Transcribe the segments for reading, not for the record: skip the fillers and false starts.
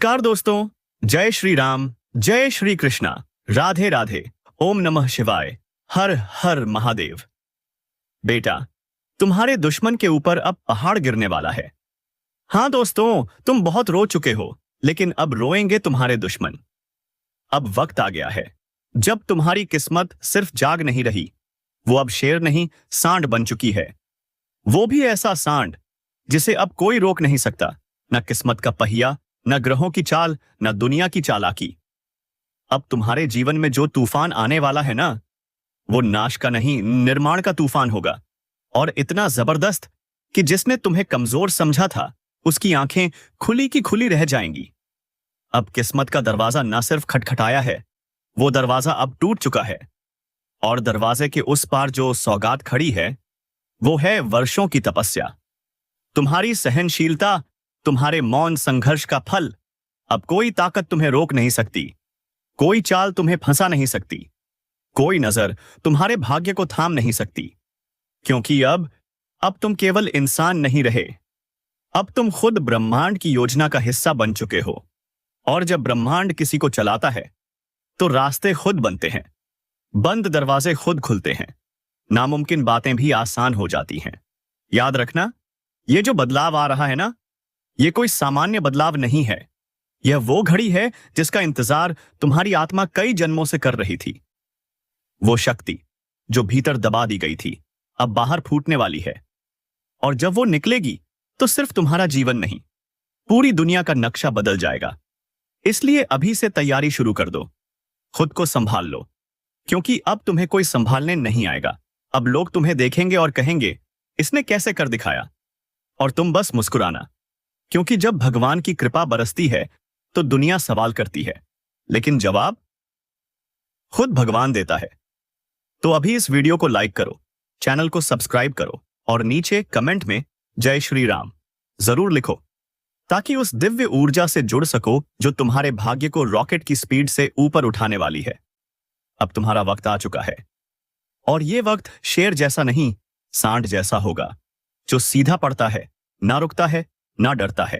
नमस्कार दोस्तों, जय श्री राम, जय श्री कृष्णा, राधे राधे, ओम नमः शिवाय, हर हर महादेव। बेटा, तुम्हारे दुश्मन के ऊपर अब पहाड़ गिरने वाला है। हाँ दोस्तों, तुम बहुत रो चुके हो, लेकिन अब रोएंगे तुम्हारे दुश्मन। अब वक्त आ गया है जब तुम्हारी किस्मत सिर्फ जाग नहीं रही, वो अब शेर नहीं सांड बन चुकी है। वो भी ऐसा सांड जिसे अब कोई रोक नहीं सकता, न किस्मत का पहिया, न ग्रहों की चाल, न दुनिया की चालाकी। अब तुम्हारे जीवन में जो तूफान आने वाला है ना, वो नाश का नहीं, निर्माण का तूफान होगा। और इतना जबरदस्त कि जिसने तुम्हें कमजोर समझा था, उसकी आंखें खुली की खुली रह जाएंगी। अब किस्मत का दरवाजा न सिर्फ खटखटाया है, वो दरवाजा अब टूट चुका है। और दरवाजे के उस पार जो सौगात खड़ी है, वो है वर्षों की तपस्या। तुम्हारी सहनशीलता, तुम्हारे मौन संघर्ष का फल। अब कोई ताकत तुम्हें रोक नहीं सकती, कोई चाल तुम्हें फंसा नहीं सकती, कोई नजर तुम्हारे भाग्य को थाम नहीं सकती। क्योंकि अब तुम केवल इंसान नहीं रहे, अब तुम खुद ब्रह्मांड की योजना का हिस्सा बन चुके हो। और जब ब्रह्मांड किसी को चलाता है, तो रास्ते खुद बनते हैं, बंद दरवाजे खुद खुलते हैं, नामुमकिन बातें भी आसान हो जाती हैं। याद रखना, ये जो बदलाव आ रहा है ना, ये कोई सामान्य बदलाव नहीं है। यह वो घड़ी है जिसका इंतजार तुम्हारी आत्मा कई जन्मों से कर रही थी। वो शक्ति जो भीतर दबा दी गई थी, अब बाहर फूटने वाली है। और जब वो निकलेगी, तो सिर्फ तुम्हारा जीवन नहीं, पूरी दुनिया का नक्शा बदल जाएगा। इसलिए अभी से तैयारी शुरू कर दो, खुद को संभाल लो, क्योंकि अब तुम्हें कोई संभालने नहीं आएगा। अब लोग तुम्हें देखेंगे और कहेंगे, इसने कैसे कर दिखाया। और तुम बस मुस्कुराना, क्योंकि जब भगवान की कृपा बरसती है, तो दुनिया सवाल करती है, लेकिन जवाब खुद भगवान देता है। तो अभी इस वीडियो को लाइक करो, चैनल को सब्सक्राइब करो और नीचे कमेंट में जय श्री राम जरूर लिखो, ताकि उस दिव्य ऊर्जा से जुड़ सको जो तुम्हारे भाग्य को रॉकेट की स्पीड से ऊपर उठाने वाली है। अब तुम्हारा वक्त आ चुका है, और यह वक्त शेर जैसा नहीं, सांड जैसा होगा, जो सीधा पड़ता है, ना रुकता है, ना डरता है,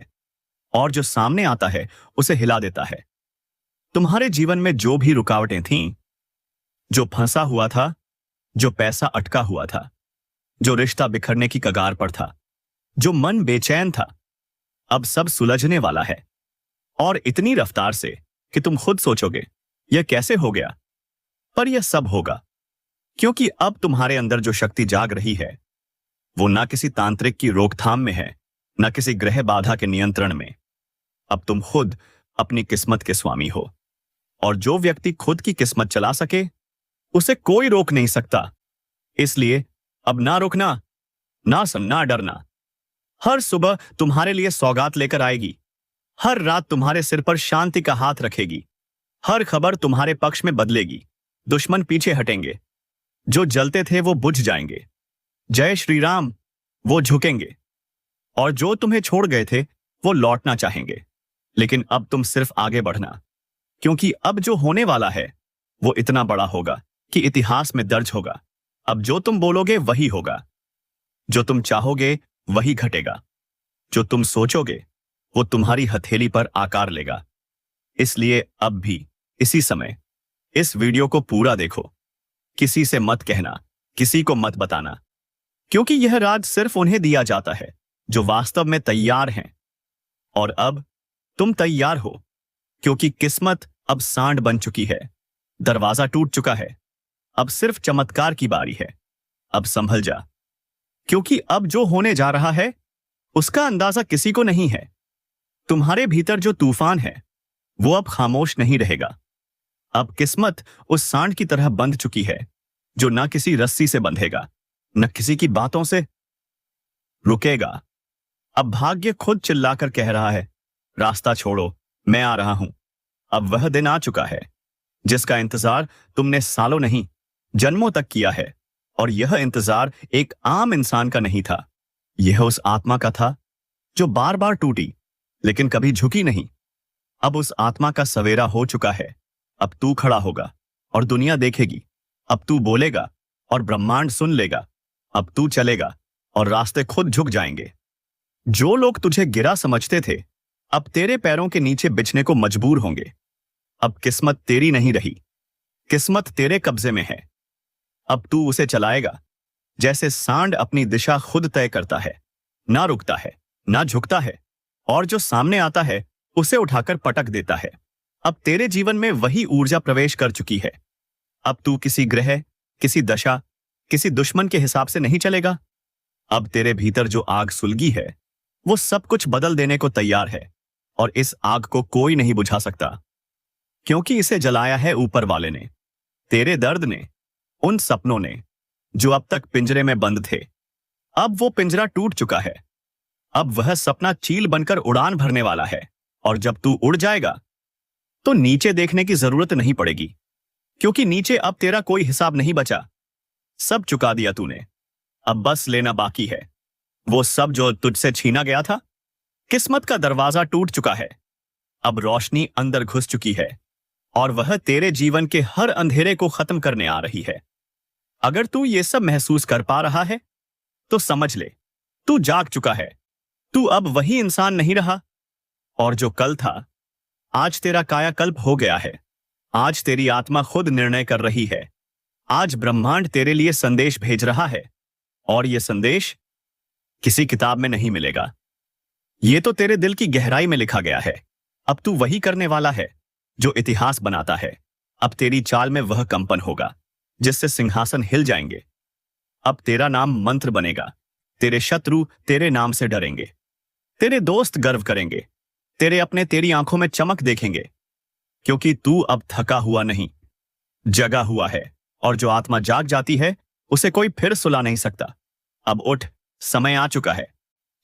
और जो सामने आता है उसे हिला देता है। तुम्हारे जीवन में जो भी रुकावटें थीं, जो फंसा हुआ था, जो पैसा अटका हुआ था, जो रिश्ता बिखरने की कगार पर था, जो मन बेचैन था, अब सब सुलझने वाला है। और इतनी रफ्तार से कि तुम खुद सोचोगे, यह कैसे हो गया। पर यह सब होगा क्योंकि अब तुम्हारे अंदर जो शक्ति जाग रही है, वो ना किसी तांत्रिक की रोकथाम में है, न किसी ग्रह बाधा के नियंत्रण में। अब तुम खुद अपनी किस्मत के स्वामी हो, और जो व्यक्ति खुद की किस्मत चला सके, उसे कोई रोक नहीं सकता। इसलिए अब ना रुकना, ना डरना। हर सुबह तुम्हारे लिए सौगात लेकर आएगी, हर रात तुम्हारे सिर पर शांति का हाथ रखेगी, हर खबर तुम्हारे पक्ष में बदलेगी। दुश्मन पीछे हटेंगे, जो जलते थे वो बुझ जाएंगे, जय श्री राम वो झुकेंगे, और जो तुम्हें छोड़ गए थे वो लौटना चाहेंगे। लेकिन अब तुम सिर्फ आगे बढ़ना, क्योंकि अब जो होने वाला है वो इतना बड़ा होगा कि इतिहास में दर्ज होगा। अब जो तुम बोलोगे वही होगा, जो तुम चाहोगे वही घटेगा, जो तुम सोचोगे वो तुम्हारी हथेली पर आकार लेगा। इसलिए अब भी इसी समय इस वीडियो को पूरा देखो, किसी से मत कहना, किसी को मत बताना, क्योंकि यह राज सिर्फ उन्हें दिया जाता है जो वास्तव में तैयार हैं। और अब तुम तैयार हो, क्योंकि किस्मत अब सांड बन चुकी है, दरवाजा टूट चुका है, अब सिर्फ चमत्कार की बारी है। अब संभल जा, क्योंकि अब जो होने जा रहा है उसका अंदाजा किसी को नहीं है। तुम्हारे भीतर जो तूफान है वो अब खामोश नहीं रहेगा। अब किस्मत उस सांड की तरह बंध चुकी है, जो न किसी रस्सी से बंधेगा, न किसी की बातों से रुकेगा। अब भाग्य खुद चिल्लाकर कह रहा है, रास्ता छोड़ो, मैं आ रहा हूं। अब वह दिन आ चुका है जिसका इंतजार तुमने सालों नहीं, जन्मों तक किया है। और यह इंतजार एक आम इंसान का नहीं था, यह उस आत्मा का था जो बार बार टूटी लेकिन कभी झुकी नहीं। अब उस आत्मा का सवेरा हो चुका है। अब तू खड़ा होगा और दुनिया देखेगी, अब तू बोलेगा और ब्रह्मांड सुन लेगा, अब तू चलेगा और रास्ते खुद झुक जाएंगे। जो लोग तुझे गिरा समझते थे, अब तेरे पैरों के नीचे बिछने को मजबूर होंगे। अब किस्मत तेरी नहीं रही, किस्मत तेरे कब्जे में है। अब तू उसे चलाएगा जैसे सांड अपनी दिशा खुद तय करता है, ना रुकता है ना झुकता है, और जो सामने आता है उसे उठाकर पटक देता है। अब तेरे जीवन में वही ऊर्जा प्रवेश कर चुकी है। अब तू किसी ग्रह, किसी दशा, किसी दुश्मन के हिसाब से नहीं चलेगा। अब तेरे भीतर जो आग सुलगी है वो सब कुछ बदल देने को तैयार है, और इस आग को कोई नहीं बुझा सकता, क्योंकि इसे जलाया है ऊपर वाले ने, तेरे दर्द ने, उन सपनों ने जो अब तक पिंजरे में बंद थे। अब वो पिंजरा टूट चुका है। अब वह सपना चील बनकर उड़ान भरने वाला है, और जब तू उड़ जाएगा तो नीचे देखने की जरूरत नहीं पड़ेगी, क्योंकि नीचे अब तेरा कोई हिसाब नहीं बचा। सब चुका दिया तूने, अब बस लेना बाकी है वो सब जो तुझसे छीना गया था। किस्मत का दरवाजा टूट चुका है, अब रोशनी अंदर घुस चुकी है, और वह तेरे जीवन के हर अंधेरे को खत्म करने आ रही है। अगर तू ये सब महसूस कर पा रहा है तो समझ ले, तू जाग चुका है। तू अब वही इंसान नहीं रहा, और जो कल था आज तेरा कायाकल्प हो गया है। आज तेरी आत्मा खुद निर्णय कर रही है। आज ब्रह्मांड तेरे लिए संदेश भेज रहा है, और यह संदेश किसी किताब में नहीं मिलेगा। यह तो तेरे दिल की गहराई में लिखा गया है। अब तू वही करने वाला है जो इतिहास बनाता है। अब तेरी चाल में वह कंपन होगा जिससे सिंहासन हिल जाएंगे। अब तेरा नाम मंत्र बनेगा। तेरे शत्रु तेरे नाम से डरेंगे, तेरे दोस्त गर्व करेंगे, तेरे अपने तेरी आंखों में चमक देखेंगे, क्योंकि तू अब थका हुआ नहीं, जगा हुआ है। और जो आत्मा जाग जाती है उसे कोई फिर सुला नहीं सकता। अब उठ, समय आ चुका है।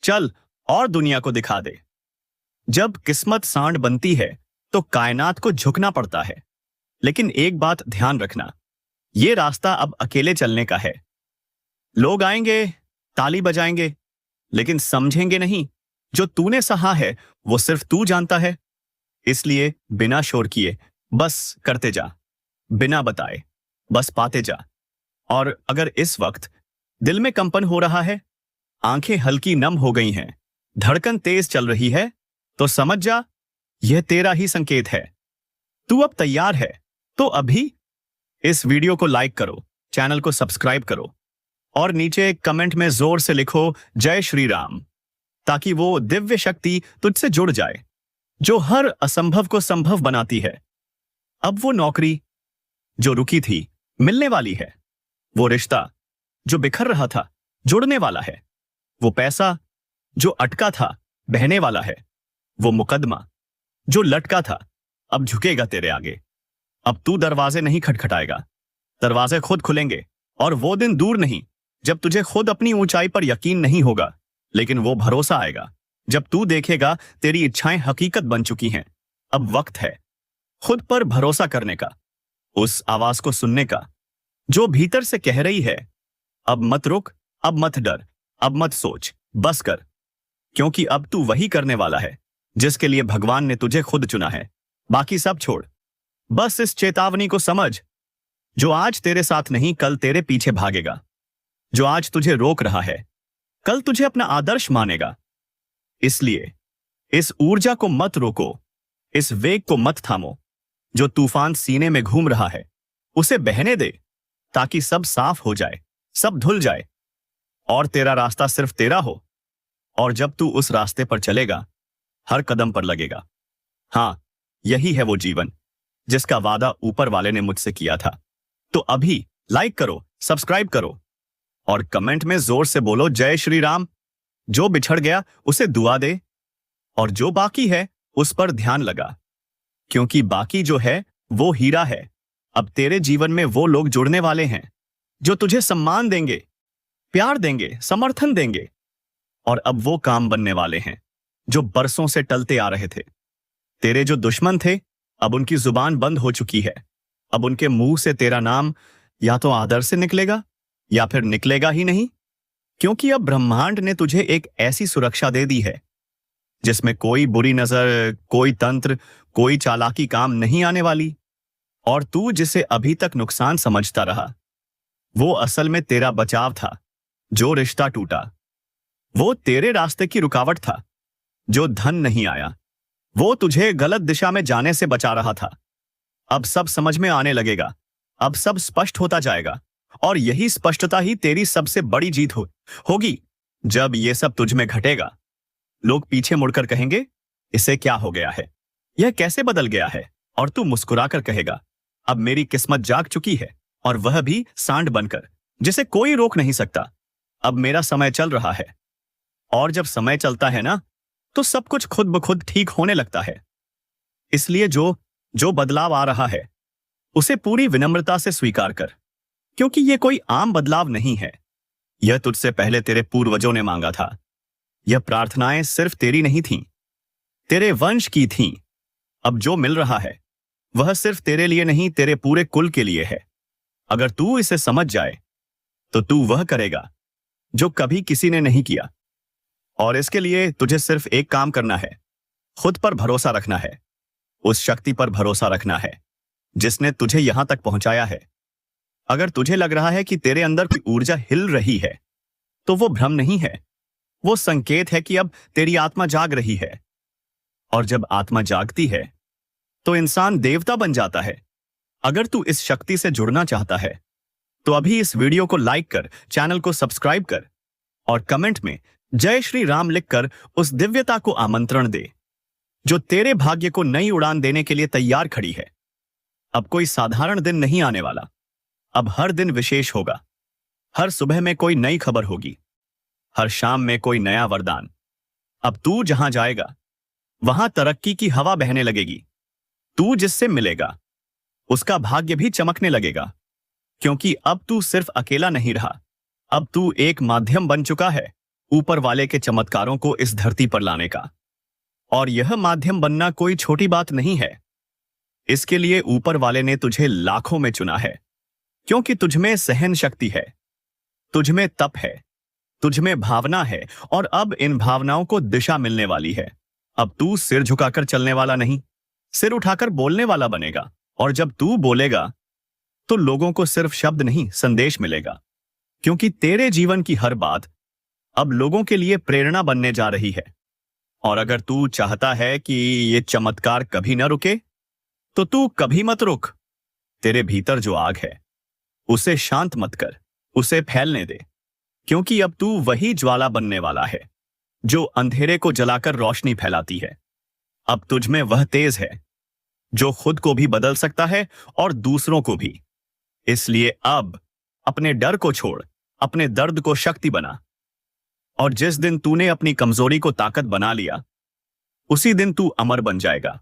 चल और दुनिया को दिखा दे। जब किस्मत सांड बनती है तो कायनात को झुकना पड़ता है, लेकिन एक बात ध्यान रखना, यह रास्ता अब अकेले चलने का है। लोग आएंगे, ताली बजाएंगे, लेकिन समझेंगे नहीं जो तूने सहा है वो सिर्फ तू जानता है। इसलिए बिना शोर किए बस करते जा, बिना बताए बस पाते जा। और अगर इस वक्त दिल में कंपन हो रहा है, आंखें हल्की नम हो गई हैं, धड़कन तेज चल रही है, तो समझ जा यह तेरा ही संकेत है। तू अब तैयार है तो अभी इस वीडियो को लाइक करो, चैनल को सब्सक्राइब करो, और नीचे कमेंट में जोर से लिखो जय श्री राम, ताकि वो दिव्य शक्ति तुझसे जुड़ जाए जो हर असंभव को संभव बनाती है। अब वो नौकरी जो रुकी थी मिलने वाली है, वो रिश्ता जो बिखर रहा था जुड़ने वाला है, वो पैसा जो अटका था बहने वाला है, वो मुकदमा जो लटका था अब झुकेगा तेरे आगे। अब तू दरवाजे नहीं खटखटाएगा, दरवाजे खुद खुलेंगे। और वो दिन दूर नहीं जब तुझे खुद अपनी ऊंचाई पर यकीन नहीं होगा, लेकिन वो भरोसा आएगा जब तू देखेगा तेरी इच्छाएं हकीकत बन चुकी हैं। अब वक्त है खुद पर भरोसा करने का, उस आवाज को सुनने का जो भीतर से कह रही है अब मत रुक, अब मत डर, अब मत सोच, बस कर। क्योंकि अब तू वही करने वाला है जिसके लिए भगवान ने तुझे खुद चुना है। बाकी सब छोड़, बस इस चेतावनी को समझ, जो आज तेरे साथ नहीं कल तेरे पीछे भागेगा। जो आज तुझे रोक रहा है कल तुझे अपना आदर्श मानेगा। इसलिए इस ऊर्जा को मत रोको, इस वेग को मत थामो। जो तूफान सीने में घूम रहा है उसे बहने दे, ताकि सब साफ हो जाए, सब धुल जाए, और तेरा रास्ता सिर्फ तेरा हो। और जब तू उस रास्ते पर चलेगा हर कदम पर लगेगा। हाँ, यही है वो जीवन जिसका वादा ऊपर वाले ने मुझसे किया था। तो अभी लाइक करो, सब्सक्राइब करो, और कमेंट में जोर से बोलो जय श्री राम। जो बिछड़ गया उसे दुआ दे, और जो बाकी है उस पर ध्यान लगा, क्योंकि बाकी जो है वो हीरा है। अब तेरे जीवन में वो लोग जुड़ने वाले हैं जो तुझे सम्मान देंगे, प्यार देंगे, समर्थन देंगे। और अब वो काम बनने वाले हैं जो बरसों से टलते आ रहे थे। तेरे जो दुश्मन थे अब उनकी जुबान बंद हो चुकी है। अब उनके मुंह से तेरा नाम या तो आदर से निकलेगा या फिर निकलेगा ही नहीं, क्योंकि अब ब्रह्मांड ने तुझे एक ऐसी सुरक्षा दे दी है जिसमें कोई बुरी नजर, कोई तंत्र, कोई चालाकी काम नहीं आने वाली। और तू जिसे अभी तक नुकसान समझता रहा वो असल में तेरा बचाव था। जो रिश्ता टूटा वो तेरे रास्ते की रुकावट था। जो धन नहीं आया वो तुझे गलत दिशा में जाने से बचा रहा था। अब सब समझ में आने लगेगा, अब सब स्पष्ट होता जाएगा, और यही स्पष्टता ही तेरी सबसे बड़ी जीत होगी। जब ये सब तुझ में घटेगा, लोग पीछे मुड़कर कहेंगे, इसे क्या हो गया है, यह कैसे बदल गया है? और तू मुस्कुराकर कहेगा, अब मेरी किस्मत जाग चुकी है, और वह भी सांड बनकर, जिसे कोई रोक नहीं सकता। अब मेरा समय चल रहा है। और जब समय चलता है ना, तो सब कुछ खुद ब खुद ठीक होने लगता है। इसलिए जो जो बदलाव आ रहा है, उसे पूरी विनम्रता से स्वीकार कर, क्योंकि यह कोई आम बदलाव नहीं है। यह तुझसे पहले तेरे पूर्वजों ने मांगा था। यह प्रार्थनाएं सिर्फ तेरी नहीं थीं, तेरे वंश की थीं। अब जो मिल रहा है, वह सिर्फ तेरे लिए नहीं, तेरे पूरे कुल के लिए है। अगर तू इसे समझ जाए, तो तू वह करेगा जो कभी किसी ने नहीं किया। और इसके लिए तुझे सिर्फ एक काम करना है, खुद पर भरोसा रखना है, उस शक्ति पर भरोसा रखना है जिसने तुझे यहां तक पहुंचाया है। अगर तुझे लग रहा है कि तेरे अंदर कोई ऊर्जा हिल रही है, तो वो भ्रम नहीं है, वो संकेत है कि अब तेरी आत्मा जाग रही है। और जब आत्मा जागती है, तो इंसान देवता बन जाता है। अगर तू इस शक्ति से जुड़ना चाहता है, तो अभी इस वीडियो को लाइक कर, चैनल को सब्सक्राइब कर, और कमेंट में जय श्री राम लिखकर उस दिव्यता को आमंत्रण दे, जो तेरे भाग्य को नई उड़ान देने के लिए तैयार खड़ी है। अब कोई साधारण दिन नहीं आने वाला, अब हर दिन विशेष होगा। हर सुबह में कोई नई खबर होगी, हर शाम में कोई नया वरदान। अब तू जहां जाएगा, वहां तरक्की की हवा बहने लगेगी। तू जिससे मिलेगा, उसका भाग्य भी चमकने लगेगा, क्योंकि अब तू सिर्फ अकेला नहीं रहा, अब तू एक माध्यम बन चुका है ऊपर वाले के चमत्कारों को इस धरती पर लाने का। और यह माध्यम बनना कोई छोटी बात नहीं है। इसके लिए ऊपर वाले ने तुझे लाखों में चुना है, क्योंकि तुझमें सहन शक्ति है, तुझमें तप है, तुझमें भावना है, और अब इन भावनाओं को दिशा मिलने वाली है। अब तू सिर झुकाकर चलने वाला नहीं, सिर उठाकर बोलने वाला बनेगा। और जब तू बोलेगा, तो लोगों को सिर्फ शब्द नहीं, संदेश मिलेगा, क्योंकि तेरे जीवन की हर बात अब लोगों के लिए प्रेरणा बनने जा रही है। और अगर तू चाहता है कि ये चमत्कार कभी न रुके, तो तू कभी मत रुक। तेरे भीतर जो आग है, उसे शांत मत कर, उसे फैलने दे, क्योंकि अब तू वही ज्वाला बनने वाला है जो अंधेरे को जलाकर रोशनी फैलाती है। अब तुझ में वह तेज है जो खुद को भी बदल सकता है और दूसरों को भी। इसलिए अब अपने डर को छोड़, अपने दर्द को शक्ति बना। और जिस दिन तूने अपनी कमजोरी को ताकत बना लिया, उसी दिन तू अमर बन जाएगा।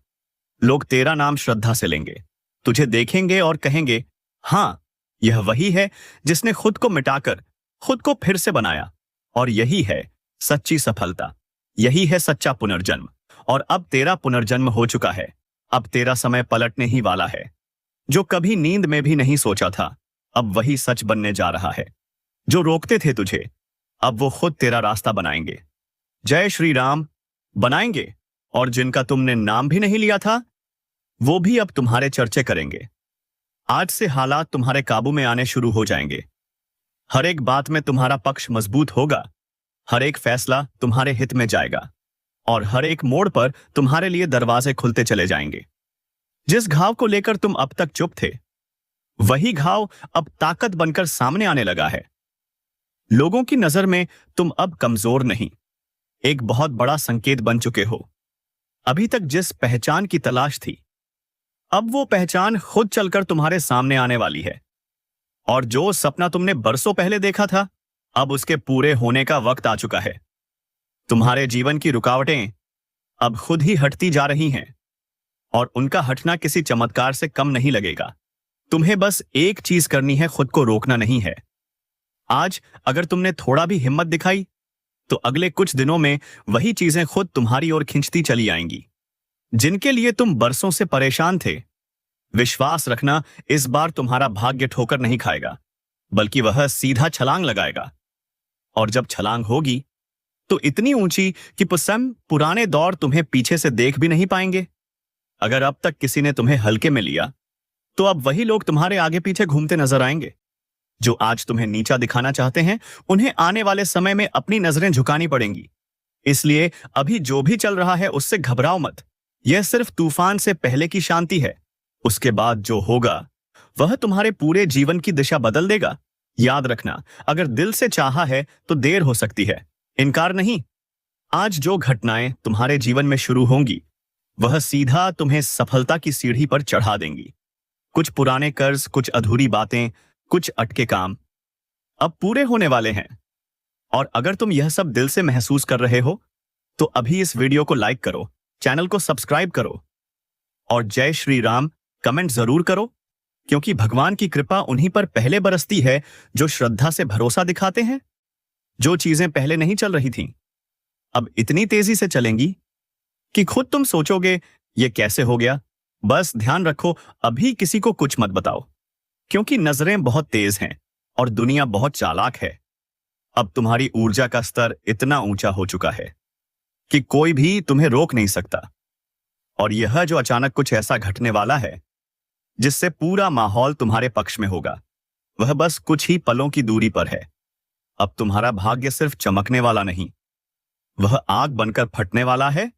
लोग तेरा नाम श्रद्धा से लेंगे, तुझे देखेंगे और कहेंगे, हां, यह वही है जिसने खुद को मिटाकर खुद को फिर से बनाया। और यही है सच्ची सफलता, यही है सच्चा पुनर्जन्म। और अब तेरा पुनर्जन्म हो चुका है। अब तेरा समय पलटने ही वाला है। जो कभी नींद में भी नहीं सोचा था, अब वही सच बनने जा रहा है। जो रोकते थे तुझे, अब वो खुद तेरा रास्ता बनाएंगे। जय श्री राम बनाएंगे। और जिनका तुमने नाम भी नहीं लिया था, वो भी अब तुम्हारे चर्चे करेंगे। आज से हालात तुम्हारे काबू में आने शुरू हो जाएंगे। हर एक बात में तुम्हारा पक्ष मजबूत होगा, हर एक फैसला तुम्हारे हित में जाएगा, और हर एक मोड़ पर तुम्हारे लिए दरवाजे खुलते चले जाएंगे। जिस घाव को लेकर तुम अब तक चुप थे, वही घाव अब ताकत बनकर सामने आने लगा है। लोगों की नजर में तुम अब कमजोर नहीं, एक बहुत बड़ा संकेत बन चुके हो। अभी तक जिस पहचान की तलाश थी, अब वो पहचान खुद चलकर तुम्हारे सामने आने वाली है। और जो सपना तुमने बरसों पहले देखा था, अब उसके पूरे होने का वक्त आ चुका है। तुम्हारे जीवन की रुकावटें अब खुद ही हटती जा रही हैं, और उनका हटना किसी चमत्कार से कम नहीं लगेगा। तुम्हें बस एक चीज करनी है, खुद को रोकना नहीं है। आज अगर तुमने थोड़ा भी हिम्मत दिखाई, तो अगले कुछ दिनों में वही चीजें खुद तुम्हारी ओर खींचती चली आएंगी, जिनके लिए तुम बरसों से परेशान थे। विश्वास रखना, इस बार तुम्हारा भाग्य ठोकर नहीं खाएगा, बल्कि वह सीधा छलांग लगाएगा। और जब छलांग होगी, तो इतनी ऊंची कि पुराने दौर तुम्हें पीछे से देख भी नहीं पाएंगे। अगर अब तक किसी ने तुम्हें हल्के में लिया, तो अब वही लोग तुम्हारे आगे पीछे घूमते नजर आएंगे। जो आज तुम्हें नीचा दिखाना चाहते हैं, उन्हें आने वाले समय में अपनी नजरें झुकानी पड़ेंगी। इसलिए अभी जो भी चल रहा है, उससे घबराओ मत। यह सिर्फ तूफान से पहले की शांति है। उसके बाद जो होगा वह तुम्हारे पूरे जीवन की दिशा बदल देगा। याद रखना, अगर दिल से चाहा है तो देर हो सकती है, इनकार नहीं। आज जो घटनाएं तुम्हारे जीवन में शुरू होंगी वह सीधा तुम्हें सफलता की सीढ़ी पर चढ़ा देंगी। कुछ पुराने कर्ज, कुछ अधूरी बातें, कुछ अटके काम अब पूरे होने वाले हैं। और अगर तुम यह सब दिल से महसूस कर रहे हो तो अभी इस वीडियो को लाइक करो, चैनल को सब्सक्राइब करो और जय श्री राम कमेंट जरूर करो, क्योंकि भगवान की कृपा उन्हीं पर पहले बरसती है जो श्रद्धा से भरोसा दिखाते हैं। जो चीजें पहले नहीं चल रही थीं अब इतनी तेजी से चलेंगी कि खुद तुम सोचोगे ये कैसे हो गया। बस ध्यान रखो, अभी किसी को कुछ मत बताओ, क्योंकि नजरें बहुत तेज हैं और दुनिया बहुत चालाक है। अब तुम्हारी ऊर्जा का स्तर इतना ऊंचा हो चुका है कि कोई भी तुम्हें रोक नहीं सकता। और यह जो अचानक कुछ ऐसा घटने वाला है जिससे पूरा माहौल तुम्हारे पक्ष में होगा, वह बस कुछ ही पलों की दूरी पर है। अब तुम्हारा भाग्य सिर्फ चमकने वाला नहीं, वह आग बनकर फटने वाला है।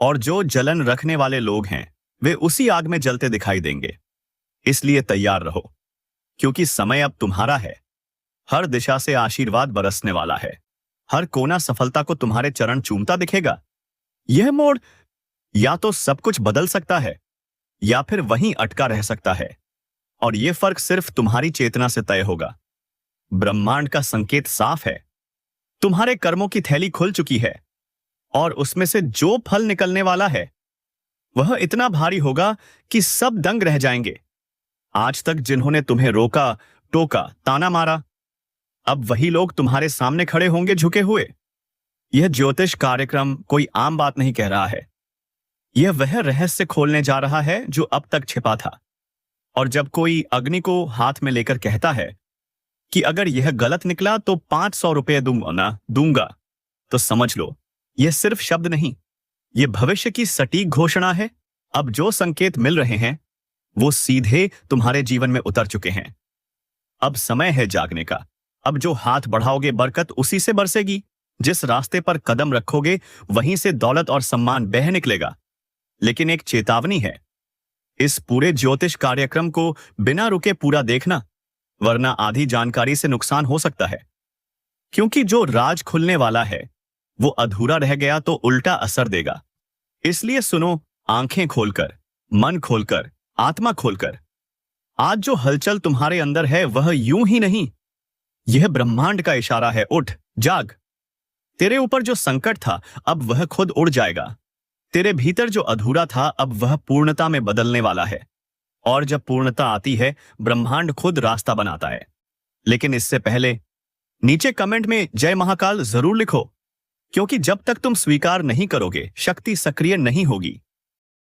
और जो जलन रखने वाले लोग हैं वे उसी आग में जलते दिखाई देंगे। इसलिए तैयार रहो, क्योंकि समय अब तुम्हारा है। हर दिशा से आशीर्वाद बरसने वाला है। हर कोना सफलता को तुम्हारे चरण चूमता दिखेगा। यह मोड़ या तो सब कुछ बदल सकता है या फिर वहीं अटका रह सकता है, और यह फर्क सिर्फ तुम्हारी चेतना से तय होगा। ब्रह्मांड का संकेत साफ है, तुम्हारे कर्मों की थैली खुल चुकी है और उसमें से जो फल निकलने वाला है वह इतना भारी होगा कि सब दंग रह जाएंगे। आज तक जिन्होंने तुम्हें रोका, टोका, ताना मारा, अब वही लोग तुम्हारे सामने खड़े होंगे झुके हुए। यह ज्योतिष कार्यक्रम कोई आम बात नहीं कह रहा है, यह वह रहस्य खोलने जा रहा है जो अब तक छिपा था। और जब कोई अग्नि को हाथ में लेकर कहता है कि अगर यह गलत निकला तो 500 रुपये दूंगा, तो समझ लो यह सिर्फ शब्द नहीं, यह भविष्य की सटीक घोषणा है। अब जो संकेत मिल रहे हैं वो सीधे तुम्हारे जीवन में उतर चुके हैं। अब समय है जागने का। अब जो हाथ बढ़ाओगे बरकत उसी से बरसेगी। जिस रास्ते पर कदम रखोगे वहीं से दौलत और सम्मान बह निकलेगा। लेकिन एक चेतावनी है, इस पूरे ज्योतिष कार्यक्रम को बिना रुके पूरा देखना, वरना आधी जानकारी से नुकसान हो सकता है। क्योंकि जो राज खुलने वाला है वो अधूरा रह गया तो उल्टा असर देगा। इसलिए सुनो, आंखें खोलकर, मन खोलकर, आत्मा खोलकर। आज जो हलचल तुम्हारे अंदर है वह यूं ही नहीं, यह ब्रह्मांड का इशारा है। उठ, जाग। तेरे ऊपर जो संकट था अब वह खुद उड़ जाएगा। तेरे भीतर जो अधूरा था अब वह पूर्णता में बदलने वाला है। और जब पूर्णता आती है ब्रह्मांड खुद रास्ता बनाता है। लेकिन इससे पहले नीचे कमेंट में जय महाकाल जरूर लिखो, क्योंकि जब तक तुम स्वीकार नहीं करोगे शक्ति सक्रिय नहीं होगी।